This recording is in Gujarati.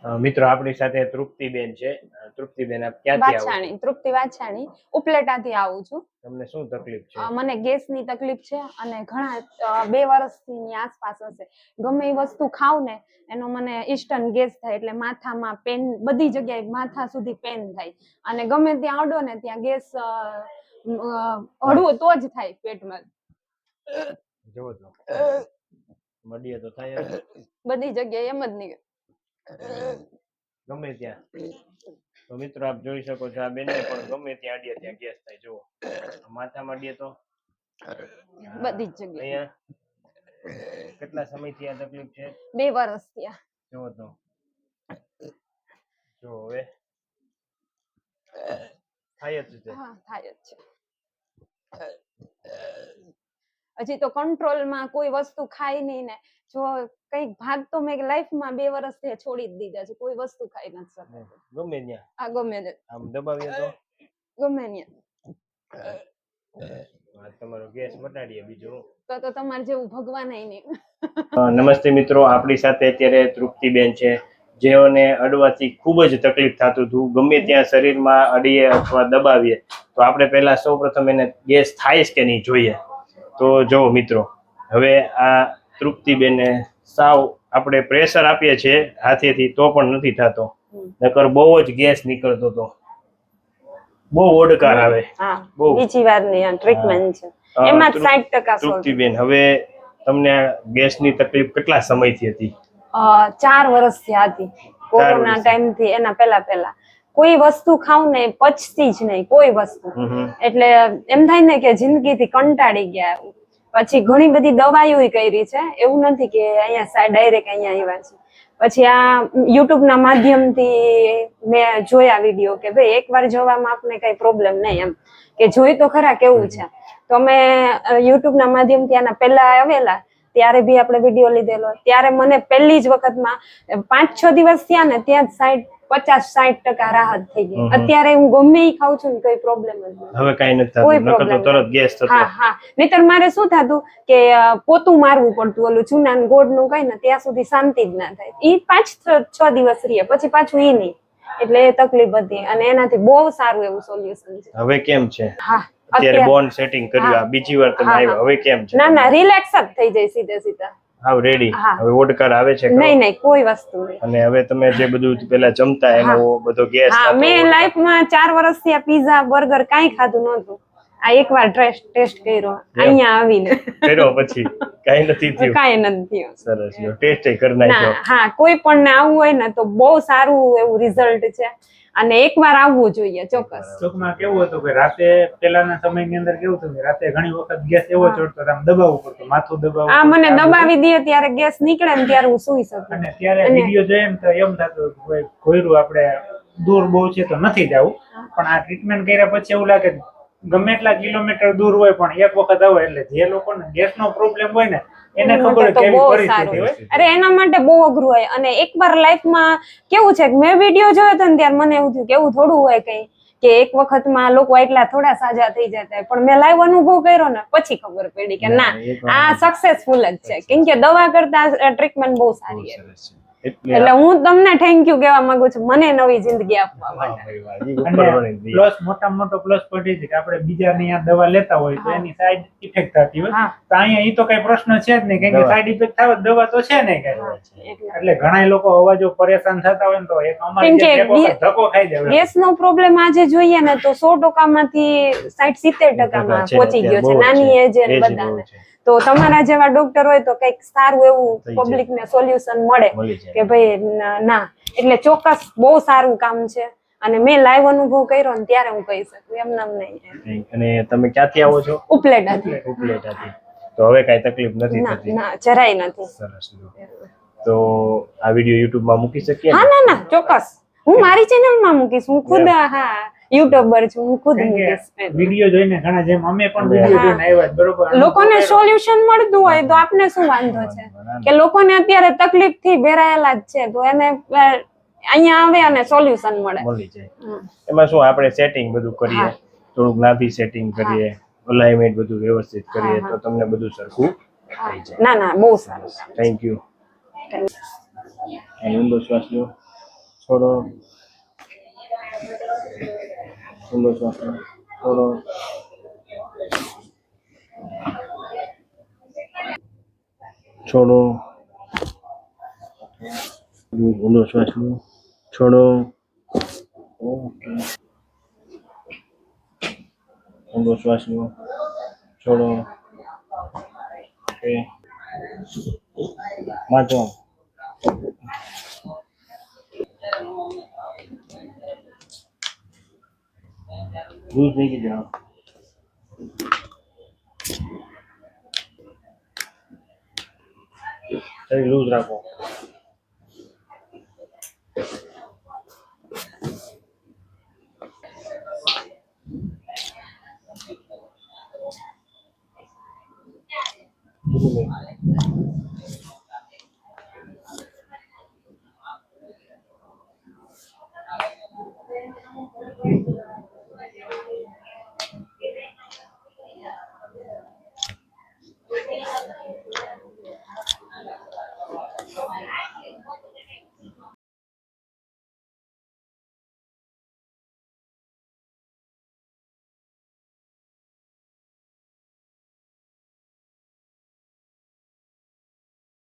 મિત્રો આપણી સાથે તૃપ્તિબેન છે. તૃપ્તિબેન આપ ક્યાંથી આવો છો? વાછાણી, તૃપ્તિ વાછાણી, ઉપલેટાથી આવું છું. તમને શું તકલીફ છે? મને ગેસની તકલીફ છે અને ઘણા 2 વર્ષની આસપાસ હશે. ગમે એ વસ્તુ ખાવ ને એનો મને ઇન્સ્ટન્ટ ગેસ થાય, એટલે માથામાં પેન, બધી જગ્યાએ માથા સુધી પેન થાય અને ગમે ત્યાં અડો ને ત્યાં ગેસ હળવો તો જ થાય પેટમાં. જોવો તો મડીએ તો થાય જ. બધી જગ્યાએ એમ જ નીકળે ગમે ત્યાં. તો મિત્રો આપ જોઈ શકો છો, આ બેનને પણ ગમે ત્યાં અડીએ ત્યાં ગેસ થાય. જુઓ, માથામાં અડીએ તો બધી જ જગ્યાએ. અહીંયા કેટલા સમયથી આ તકલીફ છે? 2 વર્ષ થયા. જુઓ તો, જો હવે થાય જ છે. હા, થાય જ છે. હજી તો કંટ્રોલમાં કોઈ વસ્તુ ખાઈ નહીં ને. જો કઈક ભાગ તો મેં લાઈફમાં 2 વર્ષથી છોડી જ દીધા છે. કોઈ વસ્તુ ખાઈ નથી શકતી. ગમે ત્યાં. આ ગમે તે. આમ દબાવીએ તો ગમે ત્યાં. તમારો ગેસ મટાડીએ. બીજું તો તમારે જેવું ભગવાન નહીં. નમસ્તે મિત્રો, આપણી સાથે અત્યારે તૃપ્તિબેન છે, જેઓને અડવાથી ખૂબ જ તકલીફ થતું હતું. ગમે ત્યાં શરીરમાં અડીએ અથવા દબાવીએ તો આપણે પહેલા સૌપ્રથમ એને ગેસ થાય જ કે નહીં જોઈએ. તો જો મિત્રો, હવે આ તૃપ્તિબેનને સાવ આપણે પ્રેશર આપીએ છીએ હાથેથી તો પણ નથી થતો, નકર બહુ જ ગેસ નીકળતો હતો, બહુ ઓડકાર આવે. બહુ બીજી વારની આ ટ્રીટમેન્ટ છે, એમાં 60% તૃપ્તિબેન, હવે તમને આ ગેસની તકલીફ કેટલા સમયથી હતી? 4 વર્ષથી હતી. કોરોના ટાઈમથી, એના પહેલા કોઈ વસ્તુ ખાવ ને પચતી જ નહીં, કોઈ વસ્તુ. એટલે એમ થાય ને કે જિંદગીથી કંટાળી ગયા. પછી ઘણી બધી દવાઈઓ કરી છે, એવું નથી કે અહીંયા ડાયરેક્ટ અહીંયા આવ્યા છે. પછી આ યુટ્યુબ ના માધ્યમથી મેં જોયા વિડીયો કે ભાઈ એકવાર જોવામાં આપણે કઈ પ્રોબ્લેમ નહીં, એમ કે જોઈ તો ખરા કેવું છે. તો અમે યુટ્યુબ ના માધ્યમથી આના પહેલા આવેલા ત્યારે બી આપણે વિડીયો લીધેલો. ત્યારે મને પહેલી જ વખતમાં 5-6 દિવસ થયા ને ત્યાં જ 50-60% રાહત થઈ ગઈ. અત્યારે હું ગમે ઈ ખાઉં છું ને કોઈ પ્રોબ્લેમ જ નહીં. હવે કઈ નથી થતું, નકર તો તરત ગેસ થતો. હા, નહીતર મારે શું થતું કે પોતું મારવું પડતું, ઓલું ચૂના ગોળ નું કઈ ને ત્યાં સુધી શાંતિ જ ના થાય. ઈ 5-6 દિવસ રહીએ પછી પાછું ઈ નહીં. એટલે એ તકલીફ હતી અને એનાથી બહુ સારું એવું સોલ્યુશન છે. હવે કેમ છે? હા, અત્યારે બોન સેટિંગ કર્યું, બીજી વાર તમે આવ્યા, હવે કેમ છે? ના, રિલેક્સ જ થઈ જાય સીધા. હાવ રેડી. હવે ઓડકાર આવે છે? નહીં, કોઈ વસ્તુ નહીં. અને હવે તમે જે બધું પેલા જમતા એનો બધો ગેસ થતો? મેં લાઈફમાં 4 વર્ષથી આ પીઝા, બર્ગર કાંઈ ખાધું નહોતું. આ એકવાર ટેસ્ટ કર્યો અહીંયા આવીને. કર્યો પછી કાંઈ નથી થયું? કાંઈ નથી થયું. સરસ, ટેસ્ટ કરી નાખ્યો. હા, કોઈ પણ ને આવવું હોય ને તો બહુ સારું એવું રિઝલ્ટ છે અને એકવાર આવવું જોઈએ ચોક્કસ. ટૂંકમાં કેવું હતું કે રાતે પેલાના સમયની અંદર કેવું હતું કે રાતે ઘણી વખત ગેસ એવો ચડતો આમ દબાવવું પડતું, માથું દબાવવું. મને દબાવી દે ત્યારે ગેસ નીકળે ને ત્યારે હું સુઈ શકું. અને ત્યારે વિડીયો જોઈએ ને તો એમ થતું કે કોયરું આપણે દૂર બહુ છે તો નથી જવું, પણ આ ટ્રીટમેન્ટ કર્યા પછી એવું લાગે ગમે એટલા કિલોમીટર દૂર હોય પણ એક વખત આવે એટલે જે લોકોને ગેસનો પ્રોબ્લેમ હોય ને એને ખબર કેવી પરિસ્થિતિ હોય. અરે એના માટે બહુ અઘરું હોય. અને એકવાર લાઈફમાં કેવું છે કે મેં વિડીયો જોયો હતો ને ત્યારે મને એવું થયું કે એવું થોડું હોય કઈ કે એક વખતમાં લોકો એટલા થોડા સાજા થઈ જતા, પણ મેં લાઈવ અનુભવ કર્યો ને પછી ખબર પડી કે ના, આ સક્સેસફુલ જ છે. કેમ કે દવા કરતા ટ્રીટમેન્ટ બહુ સારી છે. એટલે હું તમને થેન્ક યુ કહેવા માંગુ છું, મને નવી જિંદગી આપવા માટે. પ્લસ મોટામાં મોટો પ્લસ પોઈન્ટ છે કે આપણે બીજાની આ દવા લેતા હોય તો એની સાઈડ ઇફેક્ટ થતી હોય, તો અહીંયા ઈ તો કઈ પ્રશ્ન છે જ નહીં, કેમ કે સાઈડ ઇફેક્ટ થાય દવા તો છે નહીં કઈ. એટલે ઘણા લોકો અવાજો પરેશાન થતા હોય ને તો એક અમારી ધક્કો ખાઈ જાય. ગેસનો પ્રોબ્લેમ આજે જોઈએ ને તો 100% માંથી 60-70% પહોંચી ગયો છે નાની એજે બધાને. તો તમારા જેવા ડોક્ટર હોય તો કઈક સારું એવું પબ્લિક ને સોલ્યુશન મળે કે ભાઈ ના, એટલે ચોક્કસ બહુ સારું કામ છે અને મેં લાઈવ અનુભવ કર્યો ને ત્યારે હું કહી શકું, એમ નામ નહીં. અને તમે ક્યાંથી આવો છો? ઉપલેટાથી. તો હવે કઈ તકલીફ નથી થતી? ના, જરાય નથી. સરસ. તો આ વિડિયો YouTube માં મૂકી શકીએ? હા, ના, ચોક્કસ. હું મારી ચેનલ માં મૂકીશ. હું ખુદ યુટ્યુબર છું, હું ખુદ મૂકીશ. વિડિયો જોઈને ઘણા જેમ અમે પણ વિડિયો જોઈને આવ્યા, બરોબર. લોકોને સોલ્યુશન મળતું હોય તો આપને શું વાંધો છે કે લોકોને અત્યારે તકલીફ થી ભેરાયેલા જ છે, તો એને અહીંયા આવે અને સોલ્યુશન મળી જાય. એમાં શું આપણે સેટિંગ બધું કરીએ, થોડુંક નાભી સેટિંગ કરીએ, અલાઇનમેન્ટ બધું વ્યવસ્થિત કરીએ તો તમને બધું સરખું થઈ જાય. ના, બહુ સારું. Thank you. ઊંડો શ્વાસ લો. છોડો. ઊંડો શ્વાસ લો. છોડો. છોડો. ઊંડો શ્વાસ લો. છોડો. ઓકે. ઊંડો શ્વાસ લો. છોડો. ઓકે. વાંચો. લૂઝ નહીં કીધું. શરીર લૂઝ રાખો.